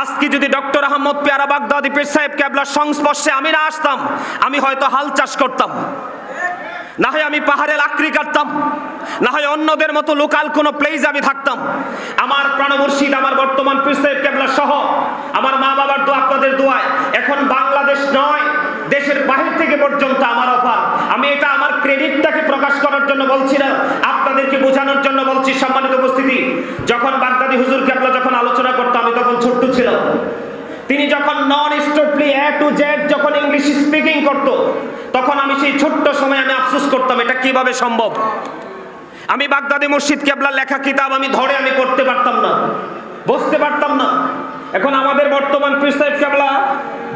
আজকে যদি ডক্টর আহমদ পেয়ারা বাগদাদি পীর সাহেব কেবলার সংস্পর্শে আমি না আসতাম, আমি হয়তো হাল চাষ করতাম, না হয় আমি পাহাড়ে লাকড়ি কাটতাম, না হয় অন্যদের মতো লোকাল কোনো প্লেসে আমি থাকতাম। আমার প্রাণ মুর্শিদ, আমার বর্তমান পীর সাহেব কেবলা সহ আমার মা বাবার দোয়া, আপনাদের দোয়ায় এখন বাংলাদেশ নয়, দেশের বাহির থেকে পর্যন্ত আমার অফার। আমি এটা আমার ক্রেডিটটাকে প্রকাশ করার জন্য বলছি না, আপনাদেরকে বোঝানোর জন্য বলছি। সম্মানিত উপস্থিতি, যখন বাগদাদি হুজুর কেবলা যখন আলোচনা করতো, আমি তখন ছোট্ট ছিলাম। তিনি যখন নন স্টপলি এ টু জেড যখন ইংলিশ স্পিকিং করতো, তখন আমি সেই ছোট্ট সময় আমি আফসোস করতাম, এটা কিভাবে সম্ভব। আমি বাগদাদি মুর্শিদ কেবলার লেখা কিতাব আমি ধরে আমি পড়তে পারতাম না, বুঝতে পারতাম না। এখন আমাদের বর্তমান পীর সাহেব কেবলা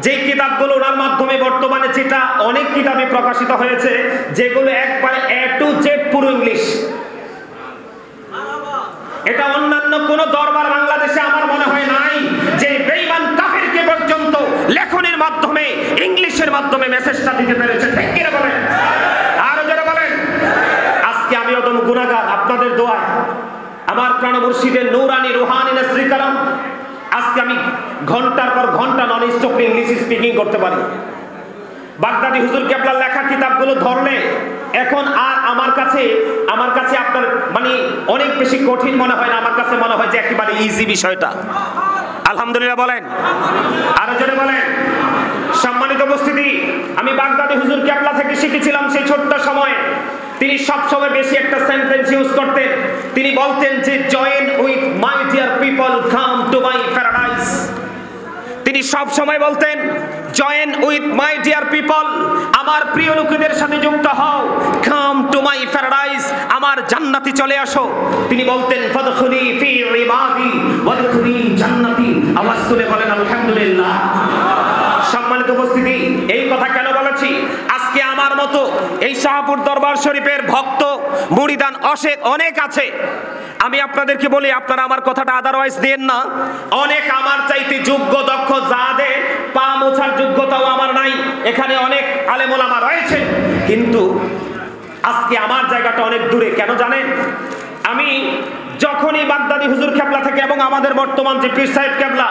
যেই কিতাবগুলো ওনার মাধ্যমে বর্তমানে যেটা অনেক কিতাবে প্রকাশিত হয়েছে, যেগুলো একবারে এ টু জেড পুরো ইংলিশ, এটা অন্যান্য কোন দরবার বাংলাদেশে আমার মনে হয় নাই যে বেঈমান কাফিরকে পর্যন্ত লেখনের মাধ্যমে ইংলিশের মাধ্যমে মেসেজটা দিতে পেরেছে। ঠিক কি না বলেন? আরো যারা বলেন। আজকে আমি অদম গুনাহগার, আপনাদের দোয়ায় আমার প্রাণ মুর্শিদের নূরানি রুহানি নাসরি কালাম, আজকে আমি ঘন্টার পর ঘন্টা নন স্টপ ইংলিশ স্পিকিং করতে পারি। বাগদাদি হুজুর কেবলার লেখা কিতাবগুলো ধরলে এখন আর আমার কাছে আপনার মানে অনেক বেশি কঠিন মনে হয় না, আমার কাছে মনে হয় যে একেবারে ইজি বিষয়টা। আলহামদুলিল্লাহ বলেন, আরো জোরে বলেন। সম্মানিত উপস্থিতি, আমি বাগদাদি হুজুর কেবলা থেকে শিখেছিলাম সেই ছোট্ট সময়ে। তিনি সব সময় বেশি একটা সেন্টেন্স ইউজ করতেন, তিনি বলতেন যে join with my dear people, come to my paradise. তিনি সব সময় বলতেন join with my dear people, আমার প্রিয় লোকেদের সাথে যুক্ত হও, কাম টু মাই প্যারাডাইস, আমার জান্নাতে চলে আসো। তিনি বলতেন ফাদখুলি ফি ইবাদি ওয়াদখুলি জান্নাতি। আওয়াজ তুলে বলেন আলহামদুলিল্লাহ। সম্মানিত উপস্থিতি, এই কথা কেন বলেছি? আজকে আমার মতো এই শাহপুর দরবার শরীফের ভক্ত মুরিদান অনেক আছে। আমি আপনাদেরকে বলি, আপনারা আমার কথাটা আদারওয়াইজ দেন না। অনেক আমার চাইতে যোগ্য দক্ষ, যাদের পা মোছার যোগ্যতাও আমার নাই, এখানে অনেক আলেম ওলামা রয়েছে, কিন্তু আজকে আমার জায়গাটা অনেক দূরে। কেন জানেন? আমি যখনই বাগদাদি হুজুর কেবলা থেকে এবং আমাদের বর্তমান যে পীর সাহেব কেবলা,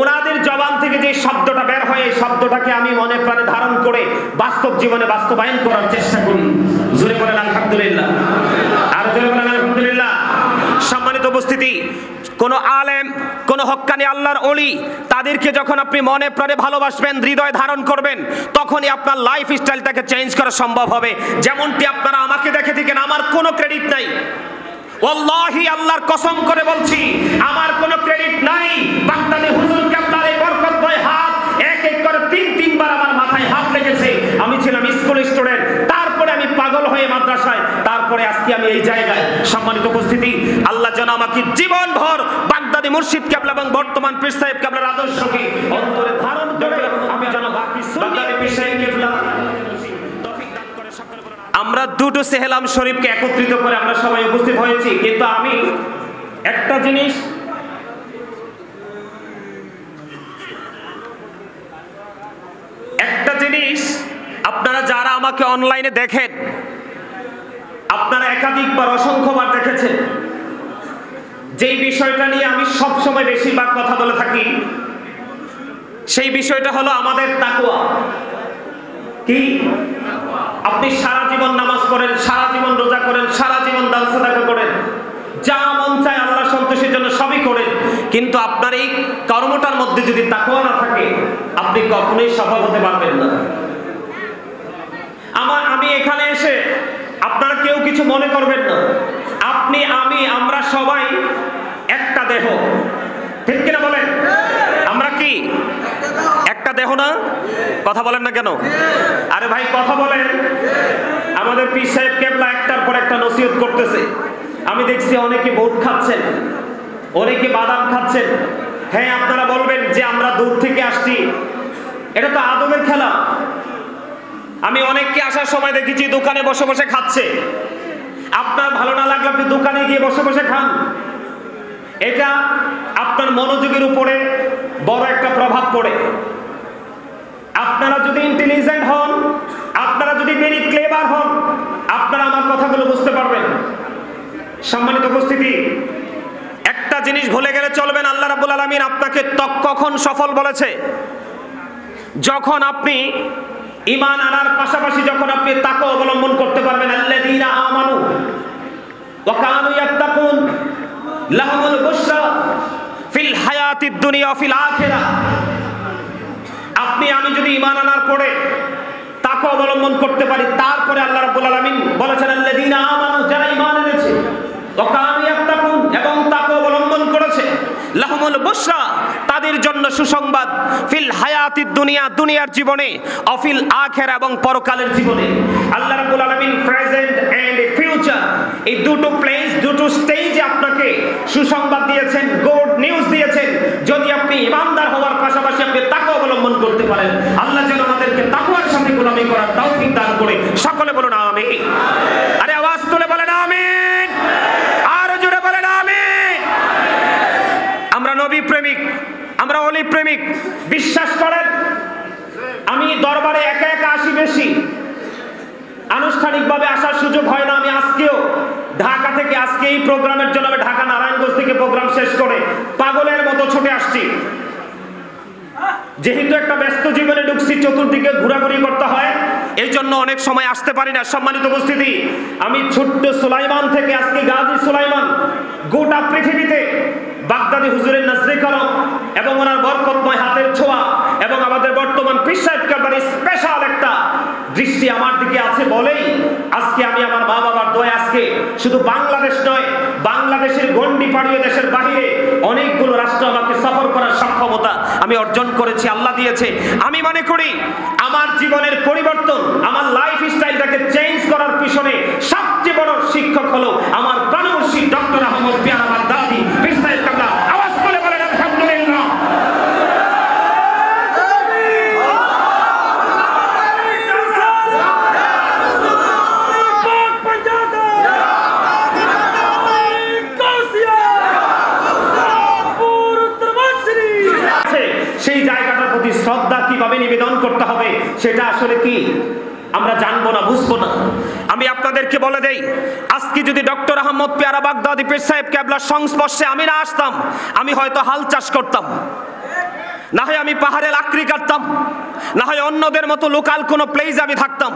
ওনাদের জবান থেকে যে শব্দটা বের হয়, এই শব্দটাকে আমি মনে প্রাণে ধারণ করে বাস্তব জীবনে বাস্তবায়ন করার চেষ্টা করি। জোরে বলেন আলহামদুলিল্লাহ, আর জোরে বলেন আলহামদুলিল্লাহ। সম্মানিত উপস্থিতি, কোন আলেম, কোন হক্কানি আল্লাহর ওলি, তাদেরকে যখন আপনি মনে প্রাণে ভালোবাসবেন, হৃদয় ধারণ করবেন, তখনই আপনার লাইফ স্টাইলটাকে চেঞ্জ করা সম্ভব হবে। যেমনটি আপনারা আমাকে দেখে থাকেন, আমার কোনো ক্রেডিট নাই, ওয়াল্লাহি আল্লাহর কসম করে বলছি, আমার কোনো ক্রেডিট নাই। বাগদাদি হুজুর কেবলার এই বরকতময় হাত এক এক করে তিন বার আমার মাথায় হাত লেগেছে। আমি ছিলাম স্কুল স্টুডেন্ট, তারপরে আমি পাগল হয়ে মাদ্রাসায়, তারপরে আজকে আমি এই জায়গায়। সম্মানিত উপস্থিতি, আল্লাহ যেন আমাকে জীবনভর বাগদাদি মুর্শিদ কেবলা এবং বর্তমান পীর সাহেব কেবলার আদর্শকে অন্তরে ধারণ করে আমি যেন বাকি বাগদাদি পীর সাহেব কেবলা। আমরা দুটো সেহেলাম শরীফকে একত্রিত করে আমরা সবাই উপস্থিত হয়েছি, কিন্তু আমি একটা জিনিস আপনারা যারা আমাকে অনলাইনে দেখেন, আপনারা একাধিকবার অসংখ্যবার দেখেছেন, যেই বিষয়টা নিয়ে আমি সব সময় বেশিরভাগ কথা বলে থাকি, সেই বিষয়টা হলো আমাদের তাকওয়া। কি? আপনি সারা জীবন নামাজ পড়েন, সারা জীবন রোজা করেন, সারা জীবন দান সাদাকা করেন, যা মন চায় আল্লাহ সন্তোষের জন্য সবই করেন, কিন্তু আপনার এই কর্মটার মধ্যে যদি তাকওয়া না থাকে, আপনি কখনোই সফল হতে পারবেন না। আমি এখানে এসে আপনারা কেউ কিছু মনে করবেন না, আপনি, আমি, আমরা সবাই একটা দেহ। ঠিক কিনা বলেন? আমরা কি একটা দেহ না? কথা বলেন না কেন? আরে ভাই কথা বলেন। আমাদের পীর সাহেব কেবলা একটার পর একটা নসিহত করতেছে। আমি দেখছি অনেকে বুট খাচ্ছেন, অনেকে বাদাম খাচ্ছেন। হ্যাঁ, আপনারা বলবেন যে আমরা দূর থেকে আসছি, এটা তো আদমের খেলা। আমি অনেককে আসার সময় দেখেছি দোকানে বসে বসে খাচ্ছে। আপনার ভালো না লাগলে আপনি দোকানে গিয়ে বসে বসে খান। এটা আপনার মনোযোগের উপরে বড় একটা প্রভাব পড়ে। আপনারা যদি ইন্টেলিজেন্ট হন, আপনারা যদি ভেরি ক্লেভার হন, আপনারা আমার কথাগুলো বুঝতে পারবেন। সম্মানিত উপস্থিতি, একটা একটা জিনিস ভুলে গেলে চলবেন, আল্লাহ রাব্বুল আলামিন আপনাকে কখন সফল বলেছে? যখন আপনি ঈমান আনার পাশাপাশি যখন আপনি তাকওয়া অবলম্বন করতে পারবেন। আল্লাযীনা আমানু ওয়া কানু ইয়াত্তাকুন লাহুমুল বুশরা ফিল হায়াতিদ দুনিয়া ফিল আখিরাহ। আপনি আমি যদি ঈমান আনার পরে তাকওয়া অবলম্বন করতে পারি, তারপরে আল্লাহ রাব্বুল আলামিন বলেছেন আল্লাযীনা আমানু, যারা ঈমান এনেছে, ওয়া কানু ইয়াত্তাকুন, এবং তাকওয়া অবলম্বন করেছে, লাহুমুল বুশরা, তাদের জন্য সুসংবাদ, ফিল হায়াতিদ দুনিয়া, দুনিয়ার জীবনে, অফিল আখিরা, এবং পরকালের জীবনে। আল্লাহ রাব্বুল আলামিন প্রেজেন্ট এন্ড ফিউচার, এই দুটো প্লেস, দুটো স্টেজে আপনাকে সুসংবাদ দিয়েছেন, গুড নিউজ দিয়েছেন। যদি আপনি ঈমানদার হওয়ার পাশাপাশি আপনি তাকওয়া অবলম্বন করতে পারেন, আল্লাহ যেন আমাদেরকে তাকওয়ার সাথে গোলামি করার তৌফিক দান করে। সকলে বলুন আমিন। আরে আওয়াজ তুলে বলেন আমিন, আর জোরে বলেন আমিন। আমরা নবী প্রেমিক, আমরা ওলি প্রেমিক। বিশ্বাস করেন, আমি দরবারে একা একা আসি বেশি, আনুষ্ঠানিকভাবে আসার সুযোগ হয় না। আমি আজকেও ঢাকা থেকে, আজকে এই প্রোগ্রামের জন্য আমি ঢাকা নারায়ণগঞ্জ থেকে প্রোগ্রাম শেষ করে পাগলের মতো ছুটে আসছি। যেহেতু একটা ব্যস্ত জীবনে ঢুকছি, চতুর্দিকে ঘোরাঘুরি করতে হয়, এই জন্য অনেক সময় আসতে পারি না। সম্মানিত উপস্থিতি, আমি ছোট্ট সুলাইমান থেকে আজকে গাজী সুলাইমান, গোটা পৃথিবীতে বাগদাদি হুজুরের নজরে করম এবং ওনার বরকতময় হাতের ছোঁয়া এবং আমাদের বর্তমান পীর সাহেব কেবলার স্পেশাল একটা দৃষ্টি আমার দিকে আছে বলেই আজকে আমি আমার মা বাবার দোয়া, আজকে শুধু বাংলাদেশ নয়, বাংলাদেশের গণ্ডি পাড়িয়ে দেশের বাহিরে অনেকগুলো রাষ্ট্র আমাকে সফর করার সক্ষমতা আমি অর্জন করেছি, আল্লাহ দিয়েছে। আমি মনে করি আমার জীবনের পরিবর্তন, আমার লাইফ স্টাইলটাকে চেঞ্জ করার পিছনে সবচেয়ে বড় শিক্ষক হলো আমার প্রাণমর্শী ডক্টর আহমদ পিয়ারা বাগদাদি পীর সাহেব কেবলা। আওয়াজ করে বলেন আলহামদুলিল্লাহ। সেই জায়গাটার প্রতি শ্রদ্ধা কিভাবে নিবেদন করতে হবে সেটা আসলে কি আমরা জানবো না, বুঝবো না। আমি আপনাদেরকে বলে দেই, আজকে যদি ডক্টর আহমদ পিয়ারা বাগদাদি পীর সাহেব কেবলার সংস্পর্শে আমি না আসতাম, আমি হয়তো হাল চাষ করতাম, না হয় আমি পাহাড়ে লাকড়ি কাটতাম, না হয় অন্যদের মতো লোকাল কোনো প্লেস আমি থাকতাম।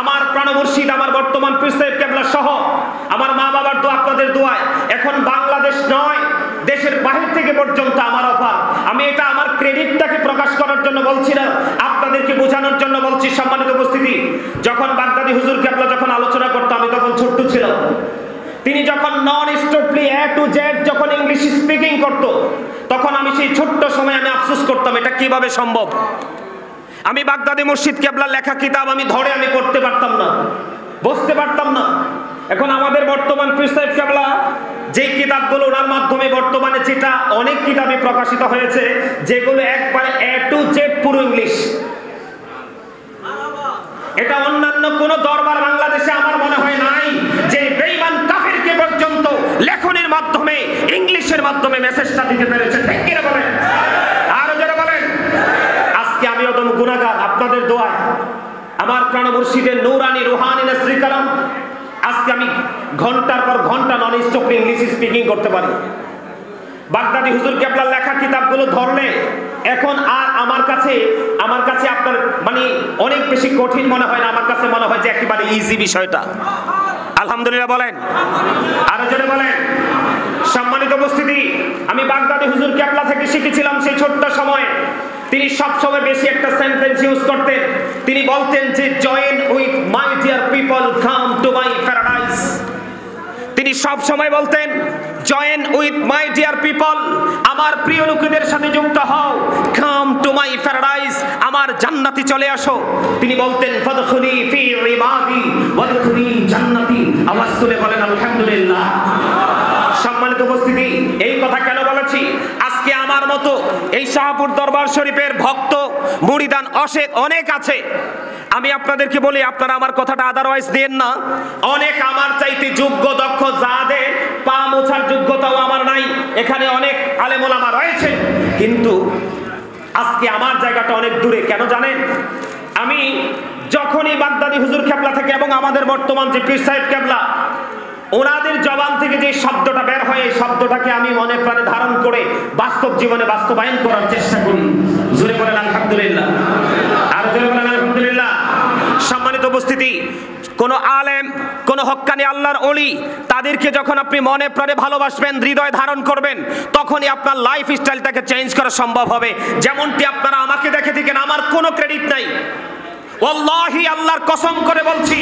আমার প্রাণমুর্শিদ, আমার বর্তমান পীর সাহেব কেবলা সহ আমার মা বাবার দোয়া, আপনাদের দোয়ায় এখন বাংলাদেশ নয়, দেশের বাহির থেকে পর্যন্ত আমার অফার। আমি এটা আমার ক্রেডিটটাকে প্রকাশ করার জন্য বলছি না, আপনাদেরকে বোঝানোর জন্য বলছি। সম্মানিত উপস্থিতি, যখন বাগদাদি হুজুর কেবলা যখন আলোচনা করতো, আমি তখন ছোট্ট ছিলাম। তিনি যখন নন স্টপলি এ টু জেড যখন ইংলিশ স্পিকিং করত, তখন আমি সেই ছোট্ট সময় আমি আফসোস করতাম, এটা কিভাবে সম্ভব। আমি বাগদাদি মুর্শিদ কেবলার লেখা কিতাব আমি ধরে আমি পড়তে পারতাম না, বুঝতে পারতাম না। এখন আমাদের বর্তমান পীর সাহেব কেবলা যে কিতাবগুলো ওনার মাধ্যমে বর্তমানে যেটা অনেক কিতাবে প্রকাশিত হয়েছে, যেগুলো একবারে এ টু জেড পুরো ইংলিশ, এটা অন্যান্য কোন দরবার বাংলাদেশে আমার মনে হয় নাই যে বেঈমান কাফেরকে পর্যন্ত লেখনের মাধ্যমে, ইংলিশের মাধ্যমে মেসেজটা দিতে পেরেছে। ঠিক কি না বলেন? আরো যারা বলেন। আজকে আমি অদম গুনাহগার, আপনাদের দোয়ায় আমার প্রাণ মুর্শিদের নূরানি রুহানি নজরে করম, আজকে আমি ঘন্টার পর ঘন্টা নন স্টপ ইংলিশ স্পিকিং করতে পারি। বাগদাদি হুজুর কেবলার লেখা কিতাবগুলো ধরলে এখন আর আমার কাছে আপনার মানে অনেক বেশি কঠিন মনে হয় না, আমার কাছে মনে হয় যে একেবারে ইজি বিষয়টা। আলহামদুলিল্লাহ বলেন, আরো জোরে বলেন। সম্মানিত উপস্থিতি, আমি বাগদাদি হুজুর কেবলা থেকে শিখেছিলাম সেই ছোট্ট সময়ে। তিনি সব সময় বেশি একটা সেন্টেন্স ইউজ করতেন, তিনি বলতেন যে join with my dear people, come to my paradise. তিনি সব সময় বলতেন join with my dear people, আমার প্রিয় লোকেদের সাথে যুক্ত হও, কাম টু মাই প্যারাডাইস, আমার জান্নাতে চলে আসো। তিনি বলতেন ফাদখুলি ফি ইবাদি ওয়াদখুলি জান্নাতি। আওয়াজ তুলে বলেন আলহামদুলিল্লাহ। সম্মানিত উপস্থিতি, এই কথা কেন বলেছি? আজকে আমার মতো এই শাহপুর দরবার শরীফের ভক্ত মুরিদান অনেক আছে। আমি আপনাদেরকে বলি, আপনারা আমার কথাটা আদারওয়াইজ দেন না। অনেক আমার চাইতে যোগ্য, দক্ষ, যাদের পা মোছার যোগ্যতাও আমার নাই। এখানে অনেক আলেম ওলামা রয়েছে, কিন্তু আজকে আমার জায়গাটা অনেক দূরে। কেন জানেন? আমি যখনই বাগদাদি হুজুর কেবলা থেকে এবং আমাদের বর্তমান যে পীর সাহেব কেবলা ওনাদের জবান থেকে যে শব্দটা বের হয় এই শব্দটাকে আমি মনে প্রাণে ধারণ করে বাস্তব জীবনে বাস্তবায়ন করার চেষ্টা করি। জোরে বলেন আলহামদুলিল্লাহ, আর জোরে বলেন আলহামদুলিল্লাহ। সম্মানিত উপস্থিতি, কোন আলেম, কোন হক্কানি আল্লাহর ওলি, তাদেরকে যখন আপনি মনে প্রাণে ভালোবাসবেন, হৃদয় ধারণ করবেন, তখনই আপনার লাইফ স্টাইলটাকে চেঞ্জ করা সম্ভব হবে। যেমনটি আপনারা আমাকে দেখে থাকেন, আমার কোনো ক্রেডিট নাই, ওয়াল্লাহি আল্লাহর কসম করে বলছি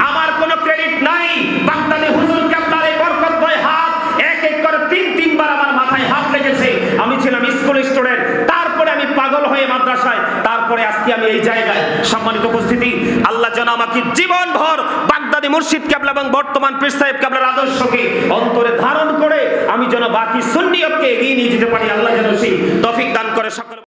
আমার কোনো ক্রেডিট নাই। বাগদাদি হুজুর কেবলার এই বরকতময় হাত এক এক করে তিন বার আমার মাথায় হাত লেগেছে। আমি ছিলাম স্কুল স্টুডেন্ট, তারপরে আমি পাগল হয়ে মাদ্রাসায়, তারপরে আজকে আমি এই জায়গায়। সম্মানিত উপস্থিতি, আল্লাহ যেন আমাকে জীবনভর বাগদাদি মুর্শিদ কেবলা এবং বর্তমান পীর সাহেব কেবলার আদর্শকে অন্তরে ধারণ করে আমি যেন বাকি সুন্নিয়তকে এগিয়ে নিয়ে যেতে পারি। আল্লাহ যেন সেই তৌফিক দান করে। সকল